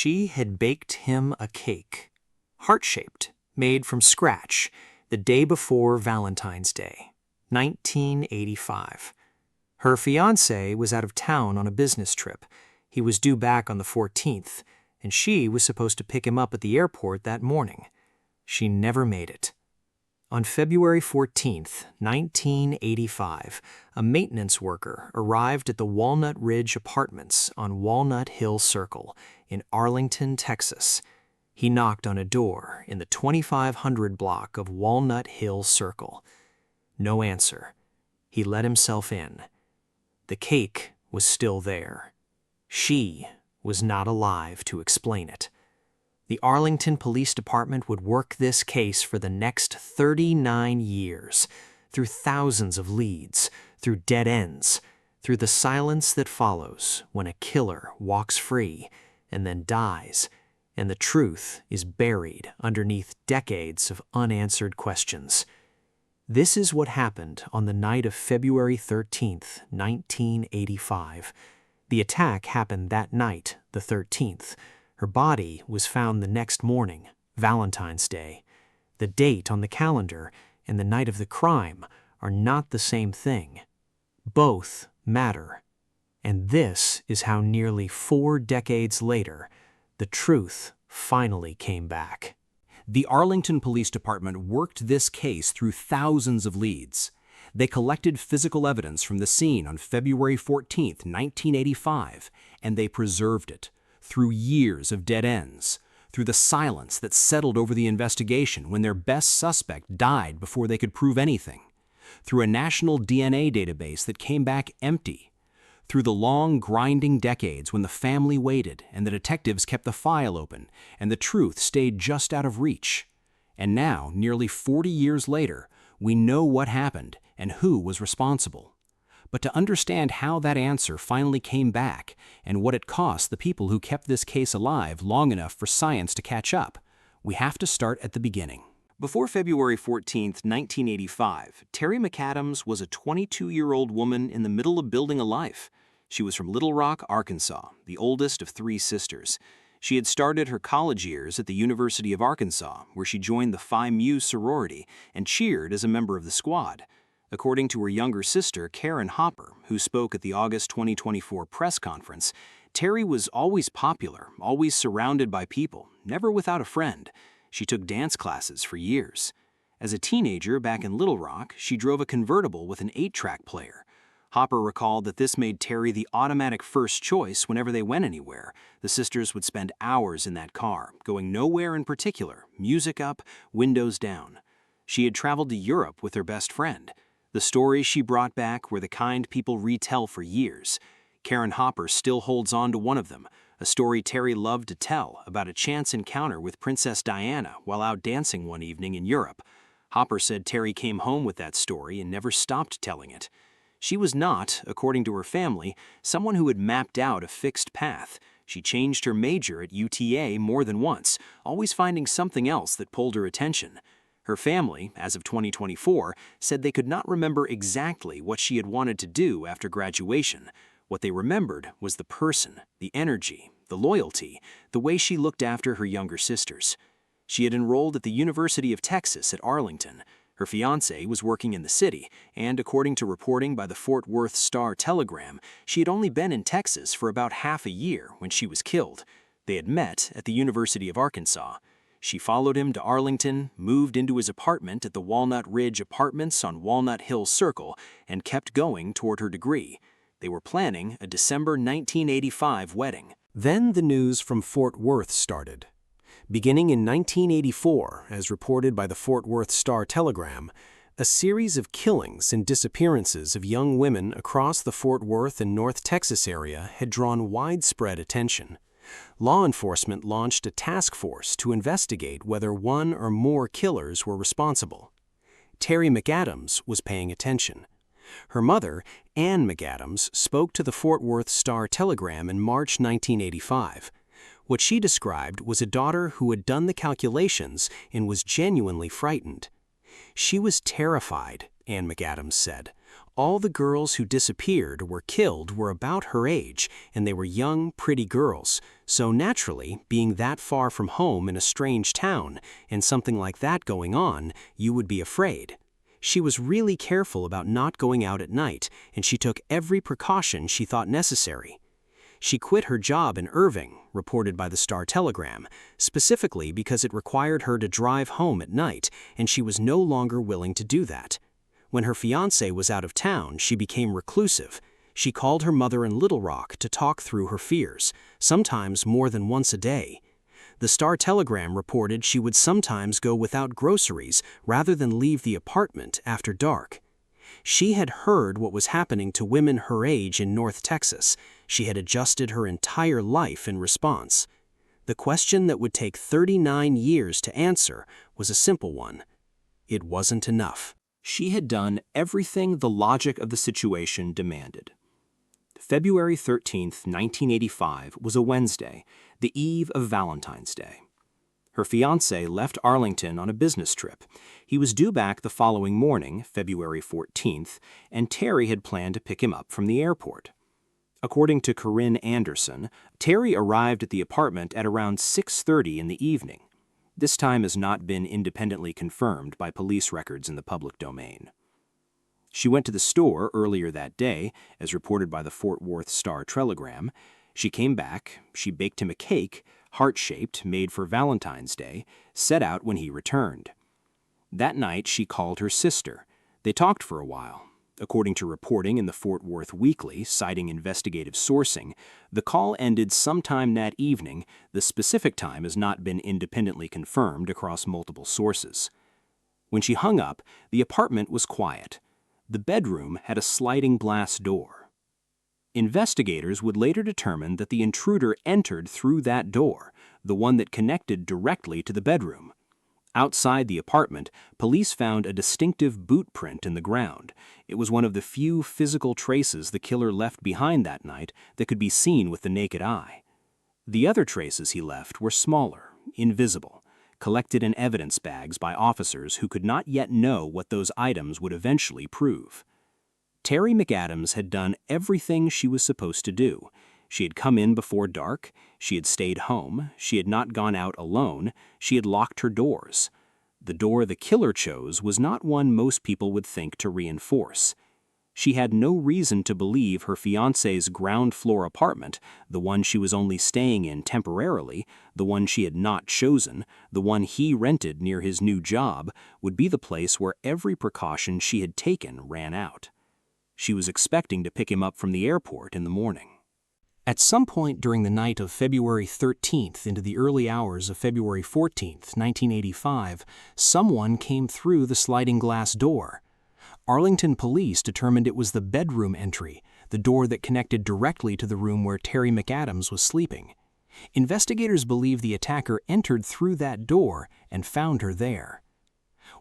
She had baked him a cake, heart-shaped, made from scratch, the day before Valentine's Day, 1985. Her fiancé was out of town on a business trip. He was due back on the 14th, and she was supposed to pick him up at the airport that morning. She never made it. On February 14th, 1985, a maintenance worker arrived at the Walnut Ridge Apartments on Walnut Hill Circle in Arlington, Texas. He knocked on a door in the 2500 block of Walnut Hill Circle. No answer. He let himself in. The cake was still there. She was not alive to explain it. The Arlington Police Department would work this case for the next 39 years, through thousands of leads, through dead ends, through the silence that follows when a killer walks free and then dies, and the truth is buried underneath decades of unanswered questions. This is what happened on the night of February 13th, 1985. The attack happened that night, the 13th. Her body was found the next morning, Valentine's Day. The date on the calendar and the night of the crime are not the same thing. Both matter. And this is how nearly 4 decades later, the truth finally came back. The Arlington Police Department worked this case through thousands of leads. They collected physical evidence from the scene on February 14, 1985, and they preserved it through years of dead ends, through the silence that settled over the investigation when their best suspect died before they could prove anything, through a national DNA database that came back empty, through the long, grinding decades when the family waited and the detectives kept the file open and the truth stayed just out of reach. And now, nearly 40 years later, we know what happened and who was responsible. But to understand how that answer finally came back and what it cost the people who kept this case alive long enough for science to catch up, we have to start at the beginning. Before February 14, 1985, Terri McAdams was a 22-year-old woman in the middle of building a life. She was from Little Rock, Arkansas, the oldest of 3 sisters. She had started her college years at the University of Arkansas, where she joined the Phi Mu sorority and cheered as a member of the squad. According to her younger sister, Karen Hopper, who spoke at the August 2024 press conference, Terri was always popular, always surrounded by people, never without a friend. She took dance classes for years. As a teenager back in Little Rock, she drove a convertible with an 8-track player. Hopper recalled that this made Terri the automatic first choice whenever they went anywhere. The sisters would spend hours in that car, going nowhere in particular, music up, windows down. She had traveled to Europe with her best friend. The stories she brought back were the kind people retell for years. Karen Hopper still holds on to one of them, a story Terri loved to tell about a chance encounter with Princess Diana while out dancing one evening in Europe. Hopper said Terri came home with that story and never stopped telling it. She was not, according to her family, someone who had mapped out a fixed path. She changed her major at UTA more than once, always finding something else that pulled her attention. Her family, as of 2024, said they could not remember exactly what she had wanted to do after graduation. What they remembered was the person, the energy, the loyalty, the way she looked after her younger sisters. She had enrolled at the University of Texas at Arlington. Her fiancé was working in the city, and according to reporting by the Fort Worth Star-Telegram, she had only been in Texas for about half a year when she was killed. They had met at the University of Arkansas. She followed him to Arlington, moved into his apartment at the Walnut Ridge Apartments on Walnut Hill Circle, and kept going toward her degree. They were planning a December 1985 wedding. Then the news from Fort Worth started. Beginning in 1984, as reported by the Fort Worth Star-Telegram, a series of killings and disappearances of young women across the Fort Worth and North Texas area had drawn widespread attention. Law enforcement launched a task force to investigate whether one or more killers were responsible. Terri McAdams was paying attention. Her mother, Ann McAdams, spoke to the Fort Worth Star-Telegram in March 1985. What she described was a daughter who had done the calculations and was genuinely frightened. She was terrified, Ann McAdams said. All the girls who disappeared or were killed were about her age, and they were young, pretty girls, So naturally, being that far from home in a strange town and something like that going on, you would be afraid. She was really careful about not going out at night, and she took every precaution she thought necessary. She quit her job in Irving, reported by the Star-Telegram, specifically because it required her to drive home at night, and she was no longer willing to do that. When her fiancé was out of town, she became reclusive. She called her mother in Little Rock to talk through her fears, sometimes more than once a day. The Star-Telegram reported she would sometimes go without groceries rather than leave the apartment after dark. She had heard what was happening to women her age in North Texas. She had adjusted her entire life in response. The question that would take 39 years to answer was a simple one. It wasn't enough. She had done everything the logic of the situation demanded. February 13, 1985 was a Wednesday, the eve of Valentine's Day. Her fiancé left Arlington on a business trip. He was due back the following morning, February 14th, and Terri had planned to pick him up from the airport. According to Corinne Anderson, Terri arrived at the apartment at around 6:30 in the evening. This time has not been independently confirmed by police records in the public domain. She went to the store earlier that day, as reported by the Fort Worth Star-Telegram. She came back, she baked him a cake, heart-shaped, made for Valentine's Day, set out when he returned. That night she called her sister. They talked for a while. According to reporting in the Fort Worth Weekly, citing investigative sourcing, the call ended sometime that evening. The specific time has not been independently confirmed across multiple sources. When she hung up, the apartment was quiet. The bedroom had a sliding glass door. Investigators would later determine that the intruder entered through that door, the one that connected directly to the bedroom. Outside the apartment, police found a distinctive boot print in the ground. It was one of the few physical traces the killer left behind that night that could be seen with the naked eye. The other traces he left were smaller, invisible, collected in evidence bags by officers who could not yet know what those items would eventually prove. Terri McAdams had done everything she was supposed to do. She had come in before dark, she had stayed home, she had not gone out alone, she had locked her doors. The door the killer chose was not one most people would think to reinforce. She had no reason to believe her fiancé's ground-floor apartment, the one she was only staying in temporarily, the one she had not chosen, the one he rented near his new job, would be the place where every precaution she had taken ran out. She was expecting to pick him up from the airport in the morning. At some point during the night of February 13th into the early hours of February 14th, 1985, someone came through the sliding glass door. Arlington police determined it was the bedroom entry, the door that connected directly to the room where Terri McAdams was sleeping. Investigators believe the attacker entered through that door and found her there.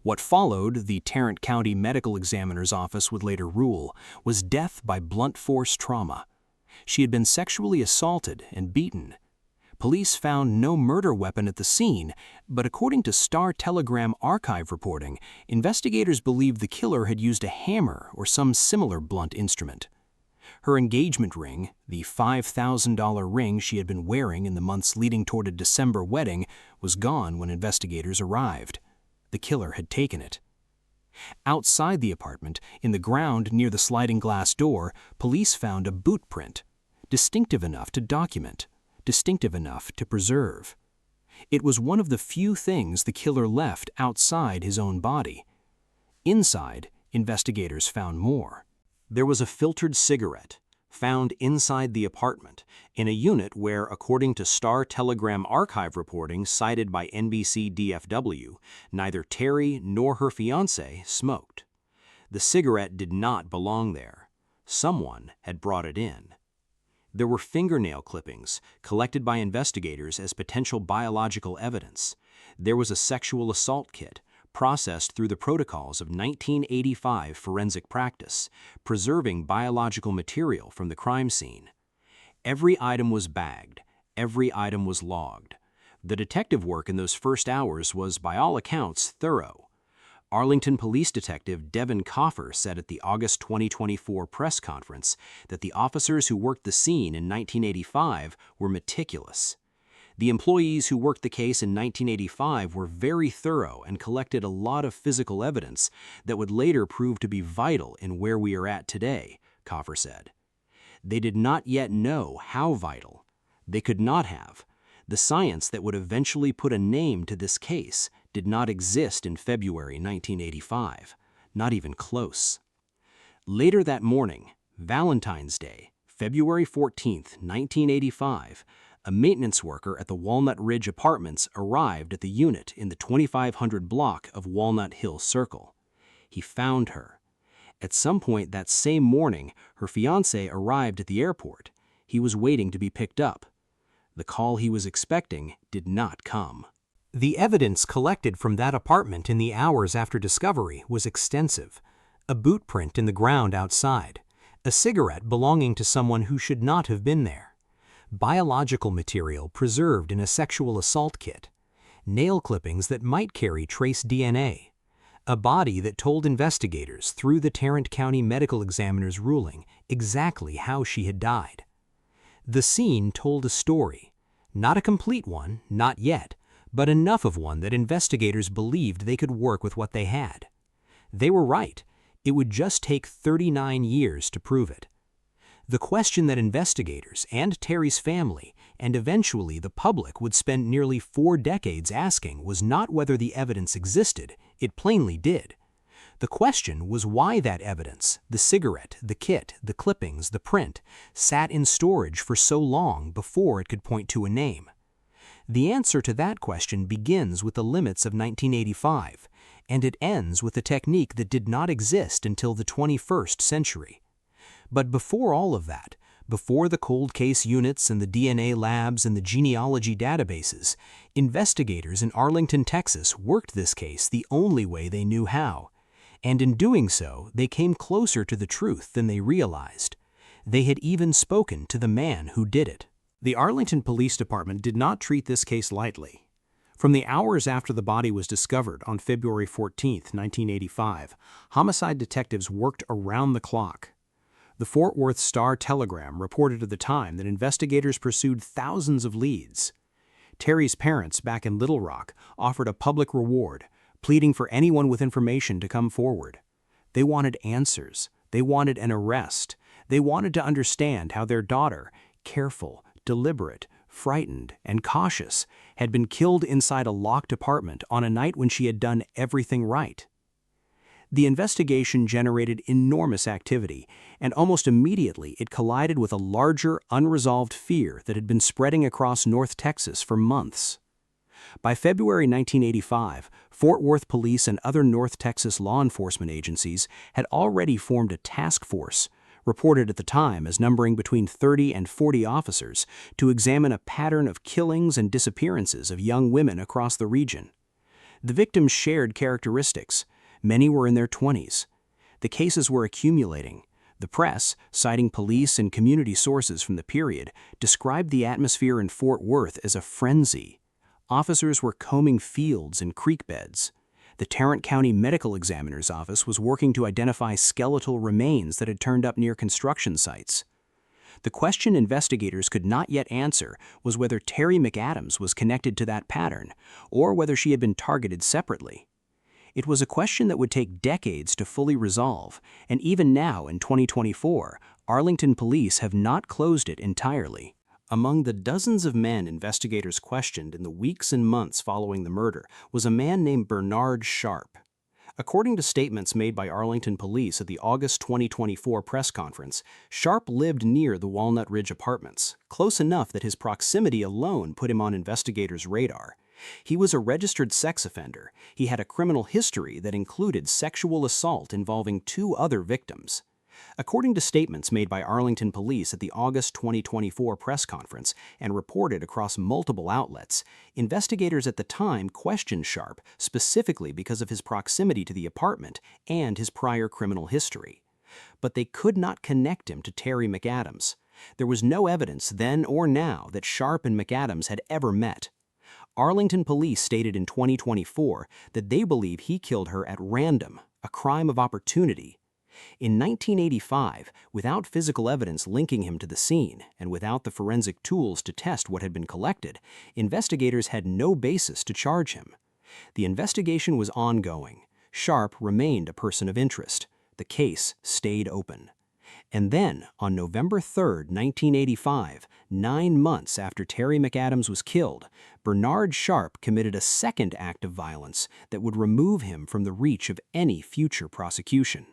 What followed, the Tarrant County Medical Examiner's Office would later rule, was death by blunt force trauma. She had been sexually assaulted and beaten. Police found no murder weapon at the scene, but according to Star-Telegram archive reporting, investigators believe the killer had used a hammer or some similar blunt instrument. Her engagement ring, the $5,000 ring she had been wearing in the months leading toward a December wedding, was gone when investigators arrived. The killer had taken it. Outside the apartment, in the ground near the sliding glass door, police found a boot print, distinctive enough to document, distinctive enough to preserve. It was one of the few things the killer left outside his own body. Inside, investigators found more. There was a filtered cigarette, found inside the apartment, in a unit where, according to Star-Telegram archive reporting cited by NBC DFW, neither Terri nor her fiancé smoked. The cigarette did not belong there. Someone had brought it in. There were fingernail clippings, collected by investigators as potential biological evidence. There was a sexual assault kit, processed through the protocols of 1985 forensic practice, preserving biological material from the crime scene. Every item was bagged, every item was logged. The detective work in those first hours was, by all accounts, thorough. Arlington Police Detective Devin Coffer said at the August 2024 press conference that the officers who worked the scene in 1985 were meticulous. The employees who worked the case in 1985 were very thorough and collected a lot of physical evidence that would later prove to be vital in where we are at today, Coffer said. They did not yet know how vital. They could not have. The science that would eventually put a name to this case did not exist in February 1985, not even close. Later that morning, Valentine's Day, February 14, 1985, a maintenance worker at the Walnut Ridge Apartments arrived at the unit in the 2500 block of Walnut Hill Circle. He found her. At some point that same morning, her fiancé arrived at the airport. He was waiting to be picked up. The call he was expecting did not come. The evidence collected from that apartment in the hours after discovery was extensive. A boot print in the ground outside, a cigarette belonging to someone who should not have been there, biological material preserved in a sexual assault kit, nail clippings that might carry trace DNA, a body that told investigators through the Tarrant County Medical Examiner's ruling exactly how she had died. The scene told a story, not a complete one, not yet, but enough of one that investigators believed they could work with what they had. They were right. It would just take 39 years to prove it. The question that investigators and Terry's family, and eventually the public, would spend nearly 4 decades asking was not whether the evidence existed. It plainly did. The question was why that evidence, the cigarette, the kit, the clippings, the print, sat in storage for so long before it could point to a name. The answer to that question begins with the limits of 1985, and it ends with a technique that did not exist until the 21st century. But before all of that, before the cold case units and the DNA labs and the genealogy databases, investigators in Arlington, Texas worked this case the only way they knew how. And in doing so, they came closer to the truth than they realized. They had even spoken to the man who did it. The Arlington Police Department did not treat this case lightly. From the hours after the body was discovered on February 14, 1985, homicide detectives worked around the clock. The Fort Worth Star-Telegram reported at the time that investigators pursued thousands of leads. Terry's parents back in Little Rock offered a public reward, pleading for anyone with information to come forward. They wanted answers. They wanted an arrest. They wanted to understand how their daughter, careful, deliberate, frightened, and cautious, had been killed inside a locked apartment on a night when she had done everything right. The investigation generated enormous activity, and almost immediately it collided with a larger, unresolved fear that had been spreading across North Texas for months. By February 1985, Fort Worth Police and other North Texas law enforcement agencies had already formed a task force, reported at the time as numbering between 30 and 40 officers, to examine a pattern of killings and disappearances of young women across the region. The victims shared characteristics. Many were in their 20s. The cases were accumulating. The press, citing police and community sources from the period, described the atmosphere in Fort Worth as a frenzy. Officers were combing fields and creek beds. The Tarrant County Medical Examiner's office was working to identify skeletal remains that had turned up near construction sites. The question investigators could not yet answer was whether Terri McAdams was connected to that pattern, or whether she had been targeted separately. It was a question that would take decades to fully resolve, and even now in 2024, Arlington police have not closed it entirely. Among the dozens of men investigators questioned in the weeks and months following the murder was a man named Bernard Sharp. According to statements made by Arlington police at the August 2024 press conference, Sharp lived near the Walnut Ridge Apartments, close enough that his proximity alone put him on investigators' radar. He was a registered sex offender. He had a criminal history that included sexual assault involving 2 other victims. According to statements made by Arlington police at the August 2024 press conference and reported across multiple outlets, investigators at the time questioned Sharp specifically because of his proximity to the apartment and his prior criminal history. But they could not connect him to Terri McAdams. There was no evidence then or now that Sharp and McAdams had ever met. Arlington police stated in 2024 that they believe he killed her at random, a crime of opportunity. In 1985, without physical evidence linking him to the scene and without the forensic tools to test what had been collected, investigators had no basis to charge him. The investigation was ongoing. Sharp remained a person of interest. The case stayed open. And then, on November 3, 1985, 9 months after Terri McAdams was killed, Bernard Sharp committed a second act of violence that would remove him from the reach of any future prosecution.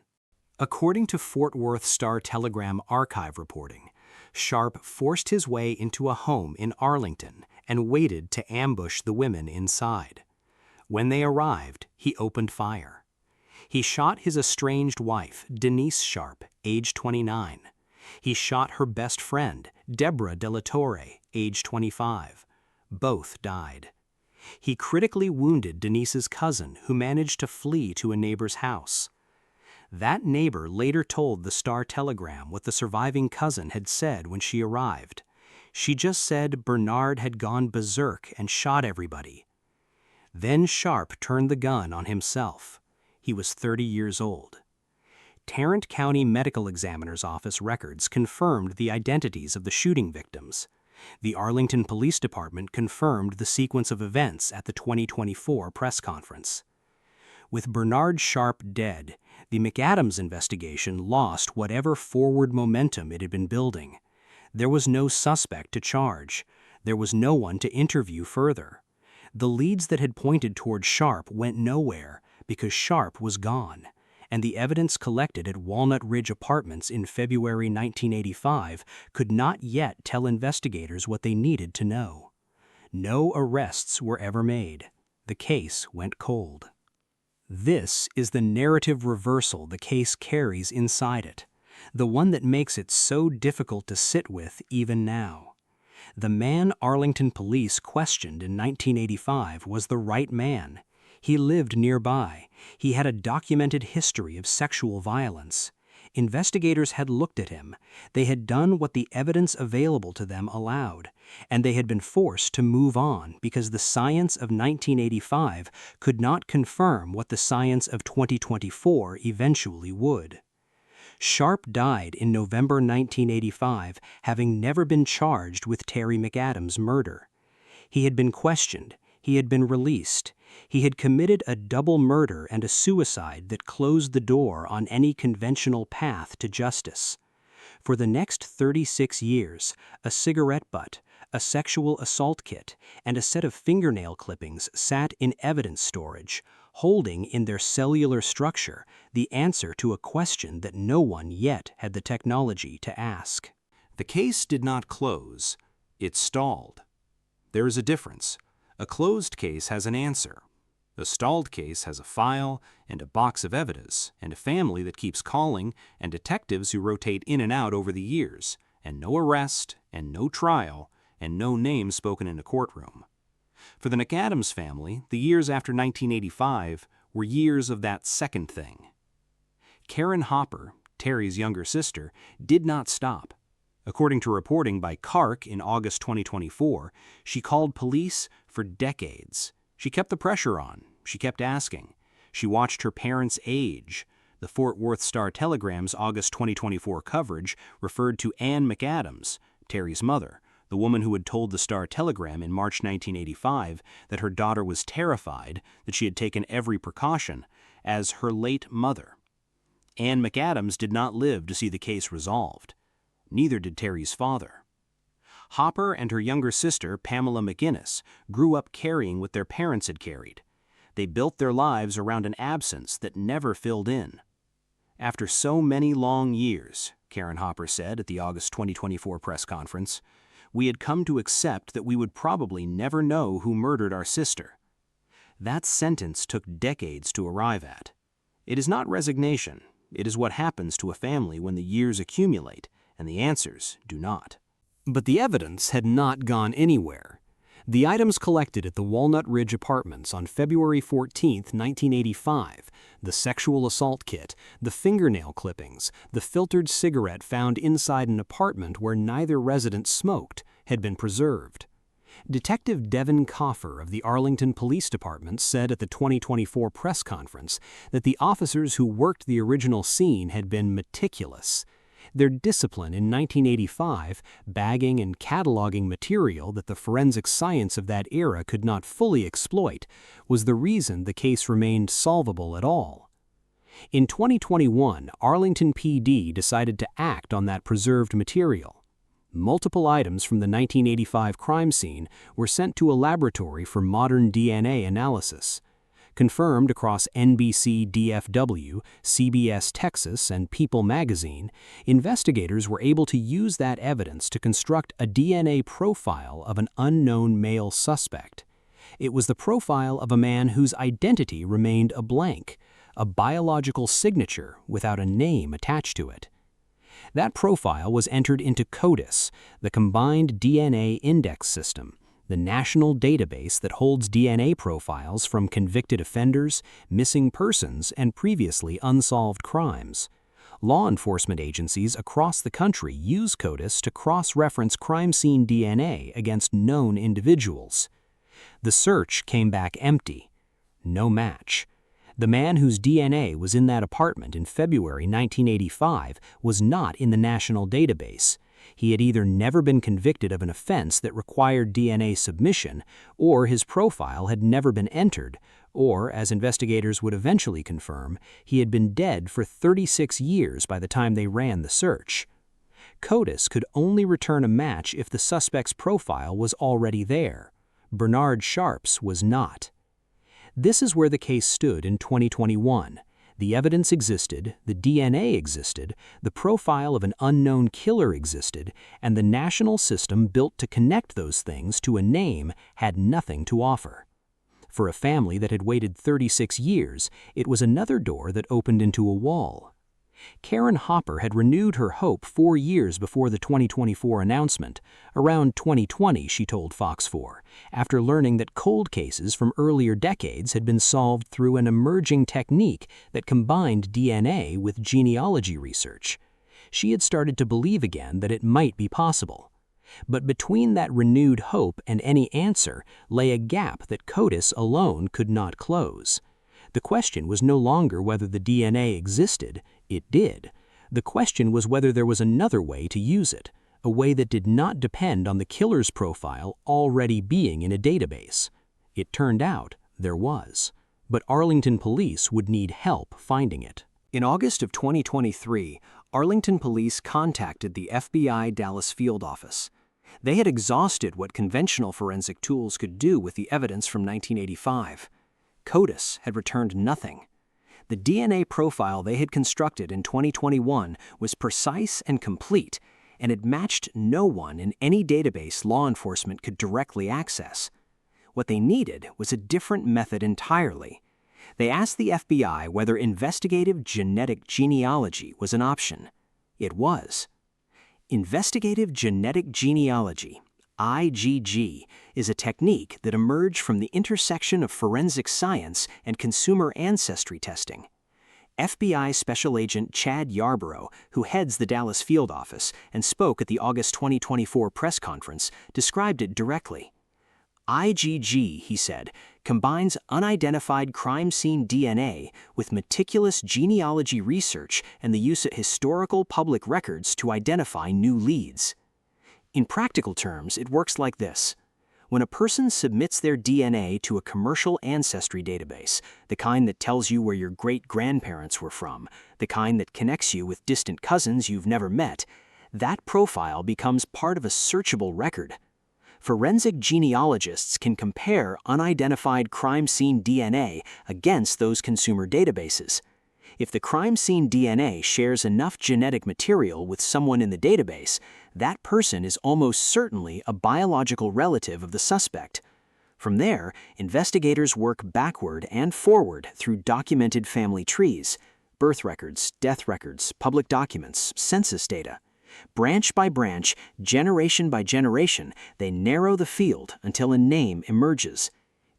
According to Fort Worth Star-Telegram archive reporting, Sharp forced his way into a home in Arlington and waited to ambush the women inside. When they arrived, he opened fire. He shot his estranged wife, Denise Sharp, age 29. He shot her best friend, Deborah De La Torre, age 25. Both died. He critically wounded Denise's cousin, who managed to flee to a neighbor's house. That neighbor later told the Star-Telegram what the surviving cousin had said when she arrived. She just said Bernard had gone berserk and shot everybody. Then Sharp turned the gun on himself. He was 30 years old. Tarrant County Medical Examiner's Office records confirmed the identities of the shooting victims. The Arlington Police Department confirmed the sequence of events at the 2024 press conference. With Bernard Sharp dead, the McAdams investigation lost whatever forward momentum it had been building. There was no suspect to charge. There was no one to interview further. The leads that had pointed toward Sharp went nowhere because Sharp was gone, and the evidence collected at Walnut Ridge Apartments in February 1985 could not yet tell investigators what they needed to know. No arrests were ever made. The case went cold. This is the narrative reversal the case carries inside it, the one that makes it so difficult to sit with even now. The man Arlington police questioned in 1985 was the right man. He lived nearby. He had a documented history of sexual violence. Investigators had looked at him. They had done what the evidence available to them allowed, and they had been forced to move on because the science of 1985 could not confirm what the science of 2024 eventually would. Sharp died in November 1985, having never been charged with Terri McAdams' murder. He had been questioned. He had been released. He had committed a double murder and a suicide that closed the door on any conventional path to justice. For the next 36 years, a cigarette butt, a sexual assault kit, and a set of fingernail clippings sat in evidence storage, holding in their cellular structure the answer to a question that no one yet had the technology to ask. The case did not close. It stalled. There is a difference. A closed case has an answer. A stalled case has a file and a box of evidence and a family that keeps calling and detectives who rotate in and out over the years, and no arrest and no trial and no name spoken in a courtroom. For the McAdams family, the years after 1985 were years of that second thing. Karen Hopper, Terry's younger sister, did not stop. According to reporting by Kark in August 2024, she called police for decades. She kept the pressure on. She kept asking. She watched her parents age. The Fort Worth Star-Telegram's August 2024 coverage referred to Ann McAdams, Terry's mother, the woman who had told the Star-Telegram in March 1985 that her daughter was terrified, that she had taken every precaution, as her late mother. Ann McAdams did not live to see the case resolved. Neither did Terry's father. Hopper and her younger sister, Pamela McGinnis, grew up carrying what their parents had carried. They built their lives around an absence that never filled in. After so many long years, Karen Hopper said at the August 2024 press conference, we had come to accept that we would probably never know who murdered our sister. That sentence took decades to arrive at. It is not resignation. It is what happens to a family when the years accumulate and the answers do not. But the evidence had not gone anywhere. The items collected at the Walnut Ridge Apartments on February 14, 1985, the sexual assault kit, the fingernail clippings, the filtered cigarette found inside an apartment where neither resident smoked, had been preserved. Detective Devin Coffer of the Arlington Police Department said at the 2024 press conference that the officers who worked the original scene had been meticulous. Their discipline in 1985, bagging and cataloging material that the forensic science of that era could not fully exploit, was the reason the case remained solvable at all. In 2021, Arlington PD decided to act on that preserved material. Multiple items from the 1985 crime scene were sent to a laboratory for modern DNA analysis. Confirmed across NBC DFW, CBS Texas, and People magazine, investigators were able to use that evidence to construct a DNA profile of an unknown male suspect. It was the profile of a man whose identity remained a blank, a biological signature without a name attached to it. That profile was entered into CODIS, the Combined DNA Index System, the national database that holds DNA profiles from convicted offenders, missing persons, and previously unsolved crimes. Law enforcement agencies across the country use CODIS to cross-reference crime scene DNA against known individuals. The search came back empty. No match. The man whose DNA was in that apartment in February 1985 was not in the national database. He had either never been convicted of an offense that required DNA submission, or his profile had never been entered, or, as investigators would eventually confirm, he had been dead for 36 years by the time they ran the search. CODIS could only return a match if the suspect's profile was already there. Bernard Sharp's was not. This is where the case stood in 2021. The evidence existed, the DNA existed, the profile of an unknown killer existed, and the national system built to connect those things to a name had nothing to offer. For a family that had waited 36 years, it was another door that opened into a wall. Karen Hopper had renewed her hope 4 years before the 2024 announcement. Around 2020, she told Fox 4, after learning that cold cases from earlier decades had been solved through an emerging technique that combined DNA with genealogy research. She had started to believe again that it might be possible. But between that renewed hope and any answer lay a gap that CODIS alone could not close. The question was no longer whether the DNA existed. It did. The question was whether there was another way to use it, a way that did not depend on the killer's profile already being in a database. It turned out there was. But Arlington police would need help finding it. In August of 2023, Arlington police contacted the FBI Dallas field office. They had exhausted what conventional forensic tools could do with the evidence from 1985. CODIS had returned nothing. The DNA profile they had constructed in 2021 was precise and complete, and it matched no one in any database law enforcement could directly access. What they needed was a different method entirely. They asked the FBI whether investigative genetic genealogy was an option. It was. Investigative genetic genealogy, IGG, is a technique that emerged from the intersection of forensic science and consumer ancestry testing. FBI Special Agent Chad Yarborough, who heads the Dallas field office and spoke at the August 2024 press conference, described it directly. IGG, he said, combines unidentified crime scene DNA with meticulous genealogy research and the use of historical public records to identify new leads. In practical terms, it works like this. When a person submits their DNA to a commercial ancestry database, the kind that tells you where your great-grandparents were from, the kind that connects you with distant cousins you've never met, that profile becomes part of a searchable record. Forensic genealogists can compare unidentified crime scene DNA against those consumer databases. If the crime scene DNA shares enough genetic material with someone in the database, that person is almost certainly a biological relative of the suspect. From there, investigators work backward and forward through documented family trees, birth records, death records, public documents, census data. Branch by branch, generation by generation, they narrow the field until a name emerges.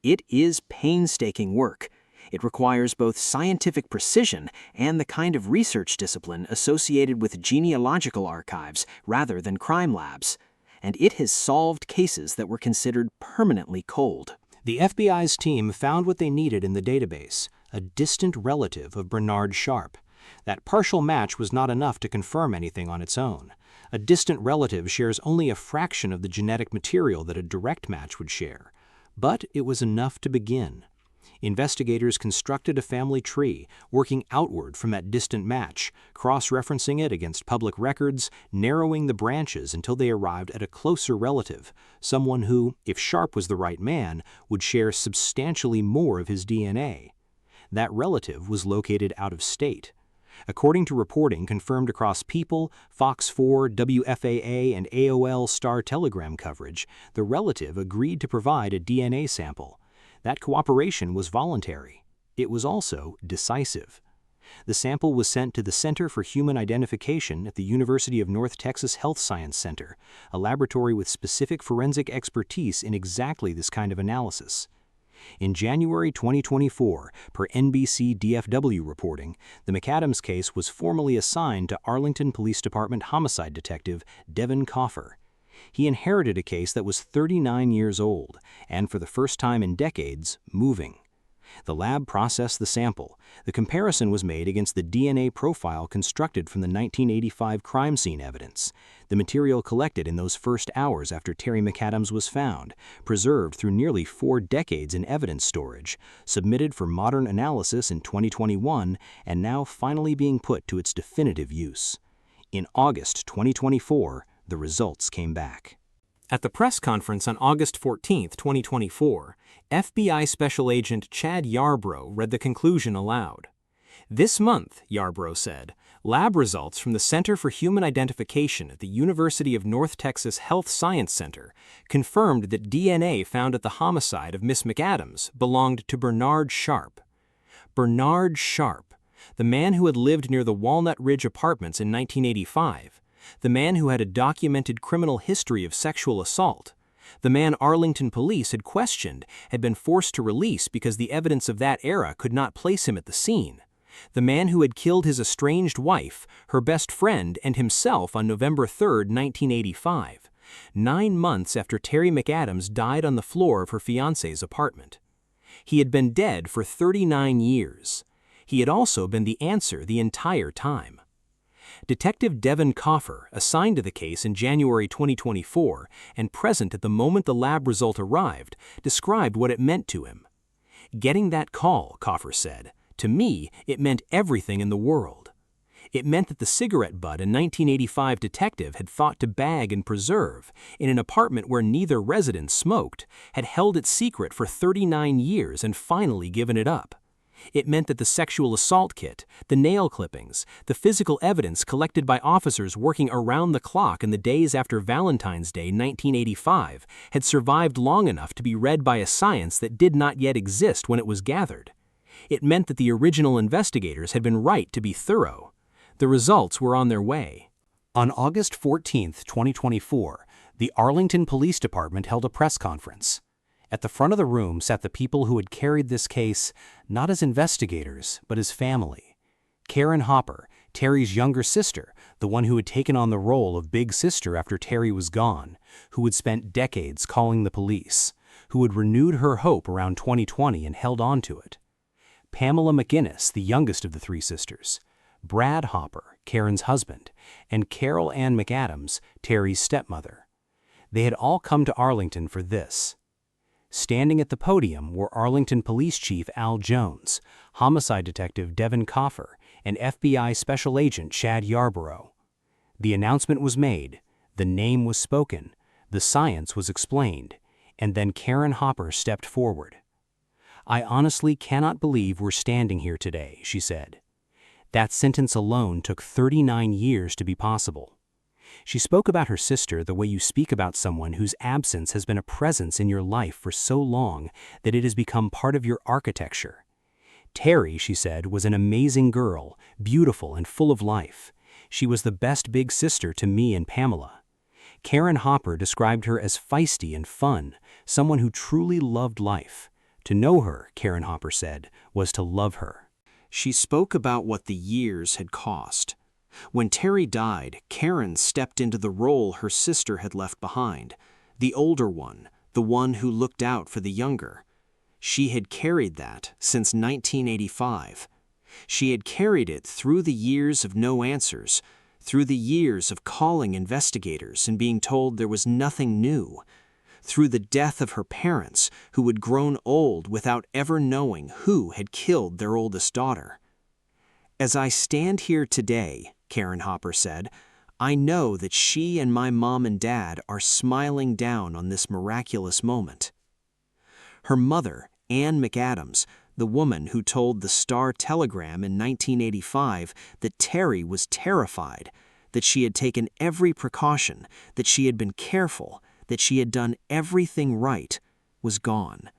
It is painstaking work. It requires both scientific precision and the kind of research discipline associated with genealogical archives rather than crime labs. and it has solved cases that were considered permanently cold. The FBI's team found what they needed in the database, a distant relative of Bernard Sharp. That partial match was not enough to confirm anything on its own. A distant relative shares only a fraction of the genetic material that a direct match would share. But it was enough to begin. Investigators constructed a family tree, working outward from that distant match, cross-referencing it against public records, narrowing the branches until they arrived at a closer relative, someone who, if Sharp was the right man, would share substantially more of his DNA. That relative was located out of state. According to reporting confirmed across People, Fox 4, WFAA, and AOL Star Telegram coverage, the relative agreed to provide a DNA sample. That cooperation was voluntary. It was also decisive. The sample was sent to the Center for Human Identification at the University of North Texas Health Science Center, a laboratory with specific forensic expertise in exactly this kind of analysis. In January 2024, per NBC DFW reporting, the McAdams case was formally assigned to Arlington Police Department homicide detective Devin Coffer. He inherited a case that was 39 years old and, for the first time in decades, moving. The lab processed the sample. The comparison was made against the DNA profile constructed from the 1985 crime scene evidence, the material collected in those first hours after Terri McAdams was found, preserved through nearly 4 decades in evidence storage, submitted for modern analysis in 2021, and now finally being put to its definitive use. In August 2024, the results came back. At the press conference on August 14, 2024, FBI Special Agent Chad Yarbrough read the conclusion aloud. This month, Yarbrough said, lab results from the Center for Human Identification at the University of North Texas Health Science Center confirmed that DNA found at the homicide of Miss McAdams belonged to Bernard Sharp. Bernard Sharp, the man who had lived near the Walnut Ridge Apartments in 1985, the man who had a documented criminal history of sexual assault, the man Arlington police had questioned, had been forced to release because the evidence of that era could not place him at the scene, the man who had killed his estranged wife, her best friend, and himself on November 3, 1985, 9 months after Terri McAdams died on the floor of her fiancé's apartment. He had been dead for 39 years. He had also been the answer the entire time. Detective Devin Coffer, assigned to the case in January 2024 and present at the moment the lab result arrived, described what it meant to him. Getting that call, Coffer said, to me, it meant everything in the world. It meant that the cigarette butt a 1985 detective had thought to bag and preserve in an apartment where neither resident smoked had held it secret for 39 years and finally given it up. It meant that the sexual assault kit, the nail clippings, the physical evidence collected by officers working around the clock in the days after Valentine's Day 1985 had survived long enough to be read by a science that did not yet exist when it was gathered. It meant that the original investigators had been right to be thorough. The results were on their way. On August 14, 2024, the Arlington Police Department held a press conference. At the front of the room sat the people who had carried this case not as investigators, but as family. Karen Hopper, Terry's younger sister, the one who had taken on the role of big sister after Terry was gone, who had spent decades calling the police, who had renewed her hope around 2020 and held on to it. Pamela McGinnis, the youngest of the 3 sisters, Brad Hopper, Karen's husband, and Carol Ann McAdams, Terry's stepmother. They had all come to Arlington for this. Standing at the podium were Arlington Police Chief Al Jones, Homicide Detective Devin Coffer, and FBI Special Agent Chad Yarbrough. The announcement was made, the name was spoken, the science was explained, and then Karen Hopper stepped forward. "I honestly cannot believe we're standing here today," she said. That sentence alone took 39 years to be possible. She spoke about her sister the way you speak about someone whose absence has been a presence in your life for so long that it has become part of your architecture. Terri, she said, was an amazing girl, beautiful and full of life. She was the best big sister to me and Pamela. Karen Hopper described her as feisty and fun, someone who truly loved life. To know her, Karen Hopper said, was to love her. She spoke about what the years had cost. When Terri died, Karen stepped into the role her sister had left behind, the older one, the one who looked out for the younger. She had carried that since 1985. She had carried it through the years of no answers, through the years of calling investigators and being told there was nothing new, through the death of her parents, who had grown old without ever knowing who had killed their oldest daughter. "As I stand here today," Karen Hopper said, "I know that she and my mom and dad are smiling down on this miraculous moment." Her mother, Ann McAdams, the woman who told the Star-Telegram in 1985 that Terri was terrified, that she had taken every precaution, that she had been careful, that she had done everything right, was gone.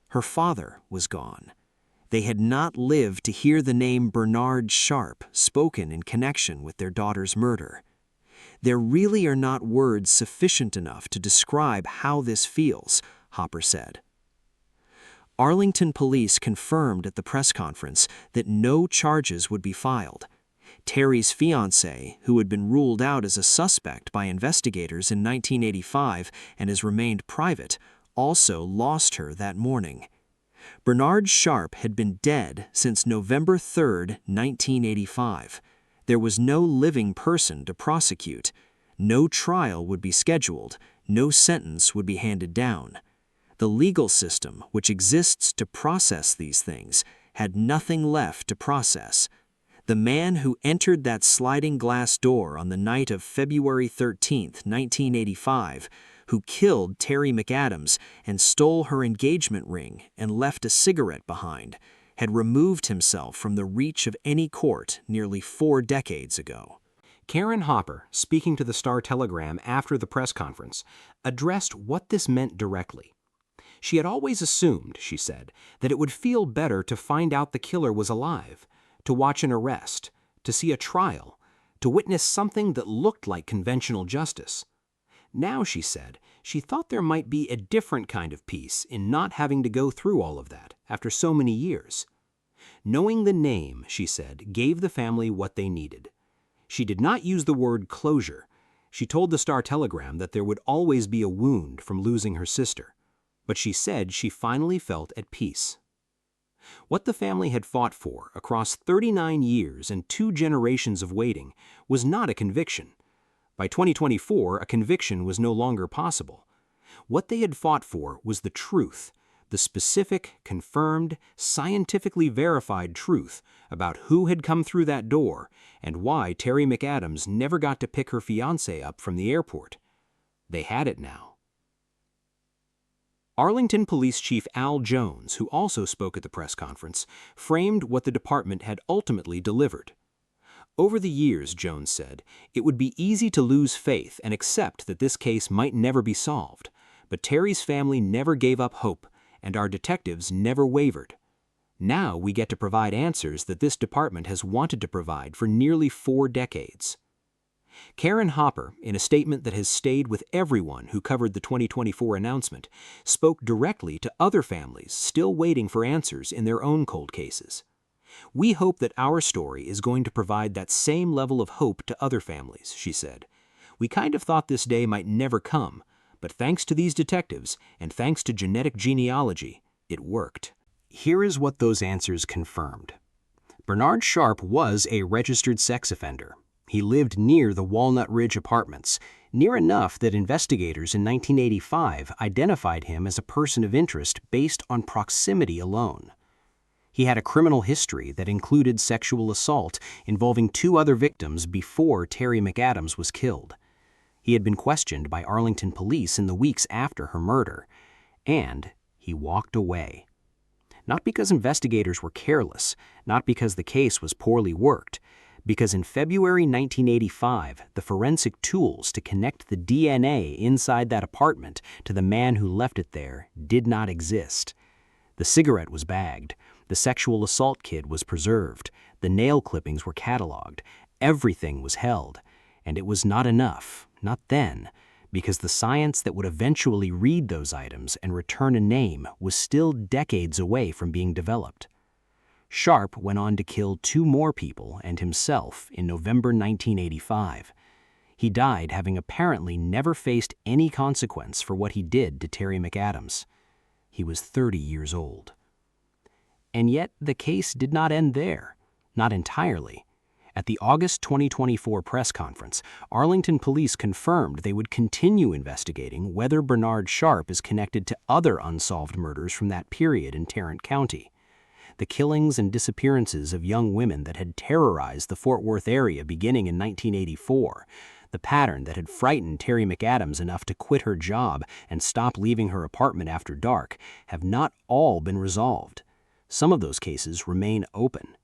Her father was gone. They had not lived to hear the name Bernard Sharp spoken in connection with their daughter's murder. "There really are not words sufficient enough to describe how this feels," Hopper said. Arlington police confirmed at the press conference that no charges would be filed. Terri's fiancé, who had been ruled out as a suspect by investigators in 1985 and has remained private, also lost her that morning. Bernard Sharp had been dead since November 3, 1985. There was no living person to prosecute. No trial would be scheduled. No sentence would be handed down. The legal system, which exists to process these things, had nothing left to process. The man who entered that sliding glass door on the night of February 13, 1985, who killed Terri McAdams and stole her engagement ring and left a cigarette behind, had removed himself from the reach of any court nearly 4 decades ago. Karen Hopper, speaking to the Star-Telegram after the press conference, addressed what this meant directly. She had always assumed, she said, that it would feel better to find out the killer was alive, to watch an arrest, to see a trial, to witness something that looked like conventional justice. Now, she said, she thought there might be a different kind of peace in not having to go through all of that after so many years. Knowing the name, she said, gave the family what they needed. She did not use the word closure. She told the Star-Telegram that there would always be a wound from losing her sister, but she said she finally felt at peace. What the family had fought for across 39 years and 2 generations of waiting was not a conviction. By 2024, a conviction was no longer possible. What they had fought for was the truth, the specific, confirmed, scientifically verified truth about who had come through that door and why Terri McAdams never got to pick her fiancé up from the airport. They had it now. Arlington Police Chief Al Jones, who also spoke at the press conference, framed what the department had ultimately delivered. Over the years, Jones said, it would be easy to lose faith and accept that this case might never be solved, but Terri's family never gave up hope, and our detectives never wavered. Now we get to provide answers that this department has wanted to provide for nearly 4 decades. Karen Hopper, in a statement that has stayed with everyone who covered the 2024 announcement, spoke directly to other families still waiting for answers in their own cold cases. "We hope that our story is going to provide that same level of hope to other families," she said. "We kind of thought this day might never come, but thanks to these detectives and thanks to genetic genealogy, it worked." Here is what those answers confirmed. Bernard Sharp was a registered sex offender. He lived near the Walnut Ridge apartments, near enough that investigators in 1985 identified him as a person of interest based on proximity alone. He had a criminal history that included sexual assault involving 2 other victims before Terri McAdams was killed. He had been questioned by Arlington police in the weeks after her murder, and he walked away. Not because investigators were careless, not because the case was poorly worked, because in February 1985, the forensic tools to connect the DNA inside that apartment to the man who left it there did not exist. The cigarette was bagged, the sexual assault kit was preserved, the nail clippings were cataloged, everything was held, and it was not enough, not then, because the science that would eventually read those items and return a name was still decades away from being developed. Sharp went on to kill 2 more people and himself in November 1985. He died having apparently never faced any consequence for what he did to Terri McAdams. He was 30 years old. And yet the case did not end there, not entirely. At the August 2024 press conference, Arlington police confirmed they would continue investigating whether Bernard Sharp is connected to other unsolved murders from that period in Tarrant County. The killings and disappearances of young women that had terrorized the Fort Worth area beginning in 1984, the pattern that had frightened Terri McAdams enough to quit her job and stop leaving her apartment after dark, have not all been resolved. Some of those cases remain open.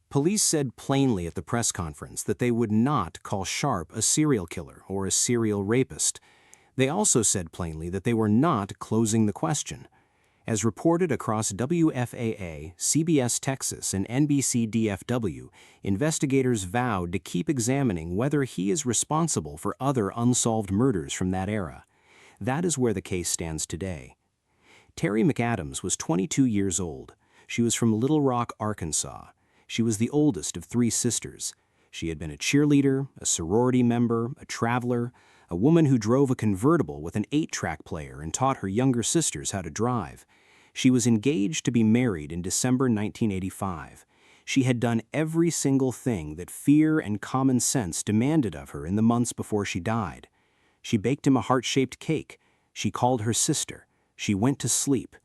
Police said plainly at the press conference that they would not call Sharp a serial killer or a serial rapist. They also said plainly that they were not closing the question. As reported across WFAA, CBS Texas, and NBC DFW, investigators vowed to keep examining whether he is responsible for other unsolved murders from that era. That is where the case stands today. Terri McAdams was 22 years old. She was from Little Rock, Arkansas. She was the oldest of 3 sisters. She had been a cheerleader, a sorority member, a traveler, a woman who drove a convertible with an 8-track player and taught her younger sisters how to drive. She was engaged to be married in December 1985. She had done every single thing that fear and common sense demanded of her in the months before she died. She baked him a heart-shaped cake. She called her sister. She went to sleep.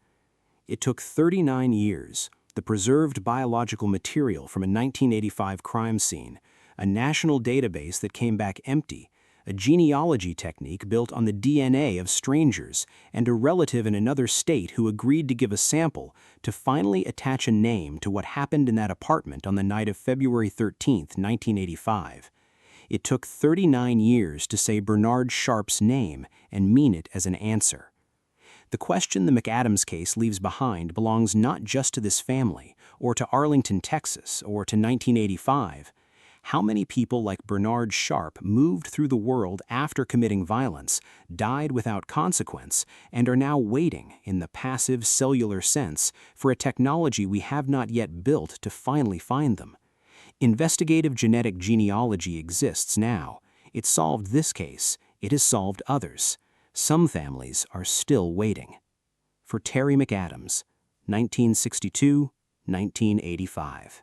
It took 39 years, the preserved biological material from a 1985 crime scene, a national database that came back empty, a genealogy technique built on the DNA of strangers, and a relative in another state who agreed to give a sample to finally attach a name to what happened in that apartment on the night of February 13, 1985. It took 39 years to say Bernard Sharp's name and mean it as an answer. The question the McAdams case leaves behind belongs not just to this family, or to Arlington, Texas, or to 1985. How many people like Bernard Sharp moved through the world after committing violence, died without consequence, and are now waiting, in the passive cellular sense, for a technology we have not yet built to finally find them? Investigative genetic genealogy exists now. It solved this case. It has solved others. Some families are still waiting. For Terri McAdams, 1962-1985.